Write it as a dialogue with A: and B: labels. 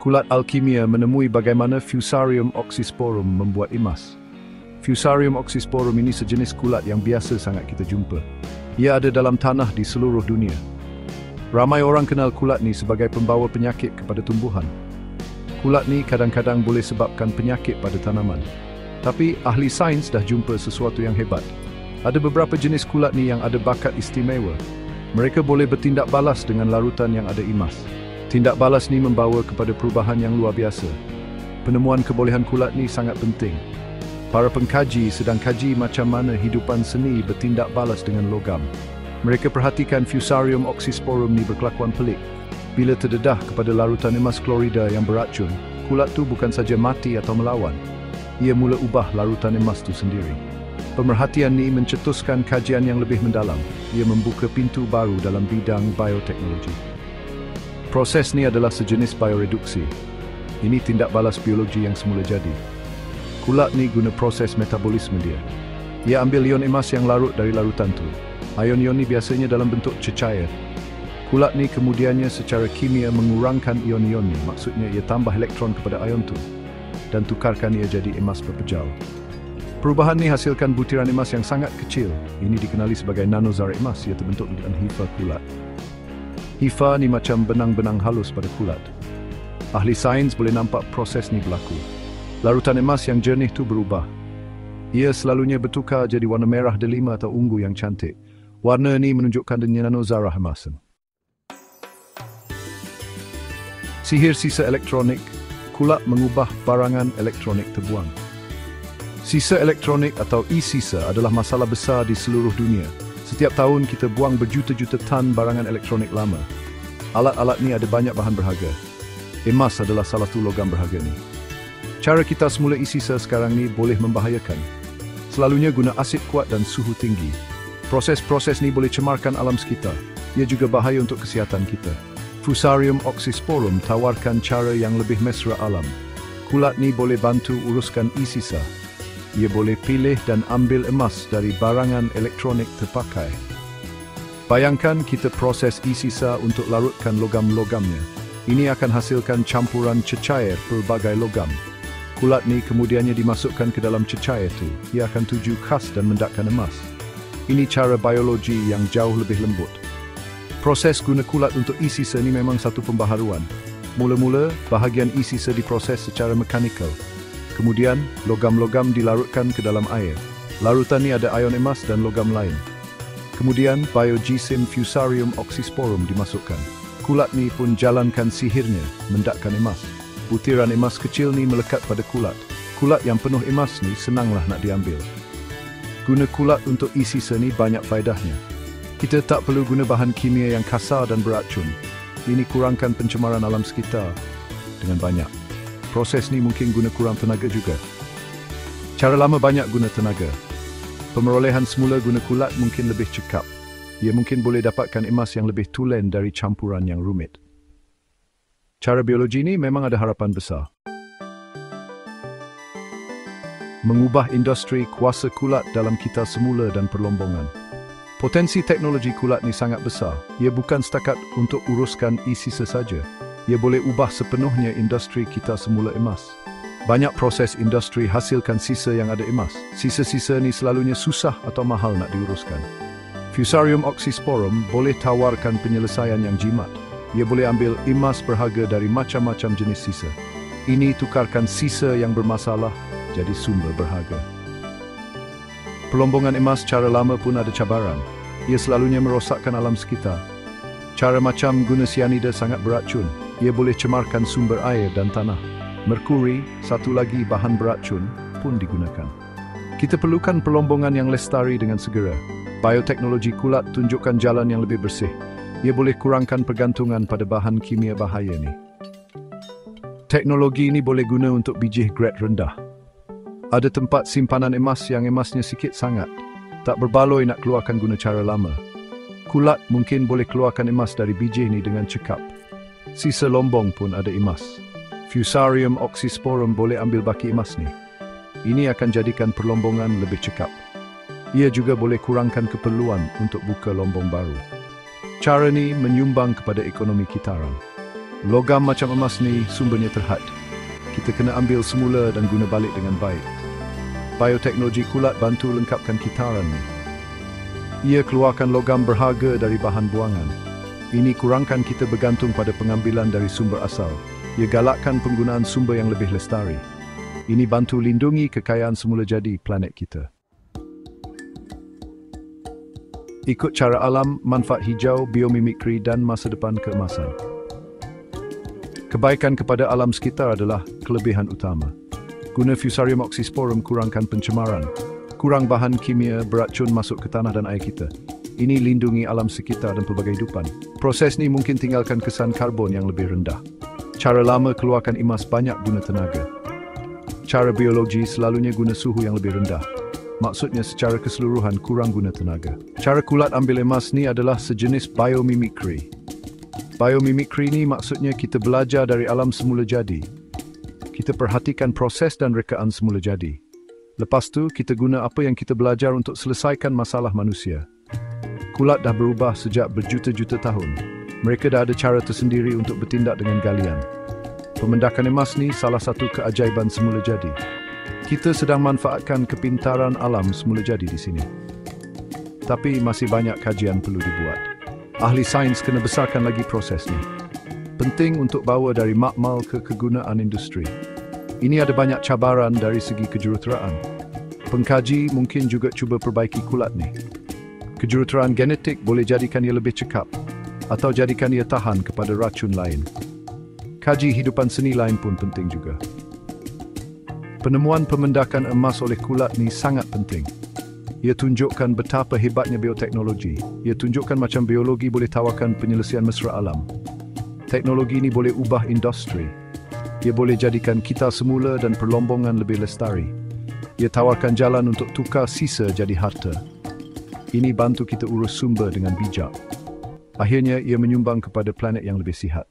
A: Kulat alkimia menemui bagaimana Fusarium oxysporum membuat emas. Fusarium oxysporum ini sejenis kulat yang biasa sangat kita jumpa. Ia ada dalam tanah di seluruh dunia. Ramai orang kenal kulat ni sebagai pembawa penyakit kepada tumbuhan. Kulat ni kadang-kadang boleh sebabkan penyakit pada tanaman. Tapi ahli sains dah jumpa sesuatu yang hebat. Ada beberapa jenis kulat ni yang ada bakat istimewa. Mereka boleh bertindak balas dengan larutan yang ada emas. Tindak balas ni membawa kepada perubahan yang luar biasa. Penemuan kebolehan kulat ni sangat penting. Para pengkaji sedang kaji macam mana hidupan seni bertindak balas dengan logam. Mereka perhatikan Fusarium oxysporum ni berkelakuan pelik. Bila terdedah kepada larutan emas klorida yang beracun, kulat tu bukan saja mati atau melawan. Ia mula ubah larutan emas tu sendiri. Pemerhatian ni mencetuskan kajian yang lebih mendalam. Ia membuka pintu baru dalam bidang bioteknologi. Proses ni adalah sejenis bioreduksi. Ini tindak balas biologi yang semula jadi. Kulat ni guna proses metabolisme dia. Ia ambil ion emas yang larut dari larutan tu. Ion-ion ni biasanya dalam bentuk cecair. Kulat ni kemudiannya secara kimia mengurangkan ion-ion ni. Maksudnya ia tambah elektron kepada ion tu dan tukarkan ia jadi emas berpejal. Perubahan ni hasilkan butiran emas yang sangat kecil. Ini dikenali sebagai nanozar emas. Ia terbentuk dengan hifa kulat. Hifa ni macam benang-benang halus pada kulat. Ahli sains boleh nampak proses ni berlaku. Larutan emas yang jernih tu berubah. Ia selalunya bertukar jadi warna merah delima atau ungu yang cantik. Warna ni menunjukkan adanya nanozarah emasan. Sihir sisa elektronik, kulat mengubah barangan elektronik terbuang. Sisa elektronik atau e-sisa adalah masalah besar di seluruh dunia. Setiap tahun kita buang berjuta-juta tan barangan elektronik lama. Alat-alat ni ada banyak bahan berharga. Emas adalah salah satu logam berharga ni. Cara kita semula e-sisa sekarang ni boleh membahayakan. Selalunya guna asid kuat dan suhu tinggi. Proses-proses ni boleh cemarkan alam sekitar. Ia juga bahaya untuk kesihatan kita. Fusarium oxysporum tawarkan cara yang lebih mesra alam. Kulat ni boleh bantu uruskan e-sisa. Ia boleh pilih dan ambil emas dari barangan elektronik terpakai. Bayangkan kita proses e-sisa untuk larutkan logam-logamnya. Ini akan hasilkan campuran cecair pelbagai logam. Kulat ni kemudiannya dimasukkan ke dalam cecair itu. Ia akan tuju khas dan mendapatkan emas. Ini cara biologi yang jauh lebih lembut. Proses guna kulat untuk e-sisa ni memang satu pembaharuan. Mula-mula, bahagian e-sisa diproses secara mekanikal. Kemudian, logam-logam dilarutkan ke dalam air. Larutan ni ada ion emas dan logam lain. Kemudian, biogesim Fusarium oxysporum dimasukkan. Kulat ni pun jalankan sihirnya, mendapatkan emas. Butiran emas kecil ni melekat pada kulat. Kulat yang penuh emas ni senanglah nak diambil. Guna kulat untuk e-sisa ni banyak faedahnya. Kita tak perlu guna bahan kimia yang kasar dan beracun. Ini kurangkan pencemaran alam sekitar dengan banyak. Proses ni mungkin guna kurang tenaga juga. Cara lama banyak guna tenaga. Pemerolehan semula guna kulat mungkin lebih cekap. Ia mungkin boleh dapatkan emas yang lebih tulen dari campuran yang rumit. Cara biologi ni memang ada harapan besar. Mengubah industri kuasa kulat dalam kita semula dan perlombongan. Potensi teknologi kulat ni sangat besar. Ia bukan setakat untuk uruskan e-sisa saja. Ia boleh ubah sepenuhnya industri kita semula emas. Banyak proses industri hasilkan sisa yang ada emas. Sisa-sisa ni selalunya susah atau mahal nak diuruskan. Fusarium oxysporum boleh tawarkan penyelesaian yang jimat. Ia boleh ambil emas berharga dari macam-macam jenis sisa. Ini tukarkan sisa yang bermasalah jadi sumber berharga. Pelombongan emas cara lama pun ada cabaran. Ia selalunya merosakkan alam sekitar. Cara macam guna sianida sangat beracun. Ia boleh cemarkan sumber air dan tanah. Merkuri, satu lagi bahan beracun, pun digunakan. Kita perlukan pelombongan yang lestari dengan segera. Bioteknologi kulat tunjukkan jalan yang lebih bersih. Ia boleh kurangkan pergantungan pada bahan kimia bahaya ni. Teknologi ini boleh guna untuk biji grade rendah. Ada tempat simpanan emas yang emasnya sikit sangat. Tak berbaloi nak keluarkan guna cara lama. Kulat mungkin boleh keluarkan emas dari biji ni dengan cekap. Sisa lombong pun ada emas. Fusarium oxysporum boleh ambil baki emas ni. Ini akan jadikan perlombongan lebih cekap. Ia juga boleh kurangkan keperluan untuk buka lombong baru. Cara ni menyumbang kepada ekonomi kitaran. Logam macam emas ni sumbernya terhad. Kita kena ambil semula dan guna balik dengan baik. Bioteknologi kulat bantu lengkapkan kitaran ni. Ia keluarkan logam berharga dari bahan buangan. Ini kurangkan kita bergantung pada pengambilan dari sumber asal. Ia galakkan penggunaan sumber yang lebih lestari. Ini bantu lindungi kekayaan semula jadi planet kita. Ikut cara alam, manfaat hijau, biomimikri dan masa depan keemasan. Kebaikan kepada alam sekitar adalah kelebihan utama. Guna Fusarium oxysporum kurangkan pencemaran. Kurang bahan kimia beracun masuk ke tanah dan air kita. Ini lindungi alam sekitar dan pelbagai hidupan. Proses ni mungkin tinggalkan kesan karbon yang lebih rendah. Cara lama keluarkan emas banyak guna tenaga. Cara biologi selalunya guna suhu yang lebih rendah. Maksudnya secara keseluruhan kurang guna tenaga. Cara kulat ambil emas ni adalah sejenis biomimikri. Biomimikri ni maksudnya kita belajar dari alam semula jadi. Kita perhatikan proses dan rekaan semula jadi. Lepas tu, kita guna apa yang kita belajar untuk selesaikan masalah manusia. Kulat dah berubah sejak berjuta-juta tahun. Mereka dah ada cara tersendiri untuk bertindak dengan galian. Pemendakan emas ni salah satu keajaiban semula jadi. Kita sedang manfaatkan kepintaran alam semula jadi di sini. Tapi masih banyak kajian perlu dibuat. Ahli sains kena besarkan lagi proses ni. Penting untuk bawa dari makmal ke kegunaan industri. Ini ada banyak cabaran dari segi kejuruteraan. Pengkaji mungkin juga cuba perbaiki kulat ni. Kejuruteraan genetik boleh jadikan ia lebih cekap atau jadikan ia tahan kepada racun lain. Kaji hidupan seni lain pun penting juga. Penemuan pemendakan emas oleh kulat ni sangat penting. Ia tunjukkan betapa hebatnya bioteknologi. Ia tunjukkan macam biologi boleh tawarkan penyelesaian mesra alam. Teknologi ini boleh ubah industri. Ia boleh jadikan kita semula dan perlombongan lebih lestari. Ia tawarkan jalan untuk tukar sisa jadi harta. Ini bantu kita urus sumber dengan bijak. Akhirnya ia menyumbang kepada planet yang lebih sihat.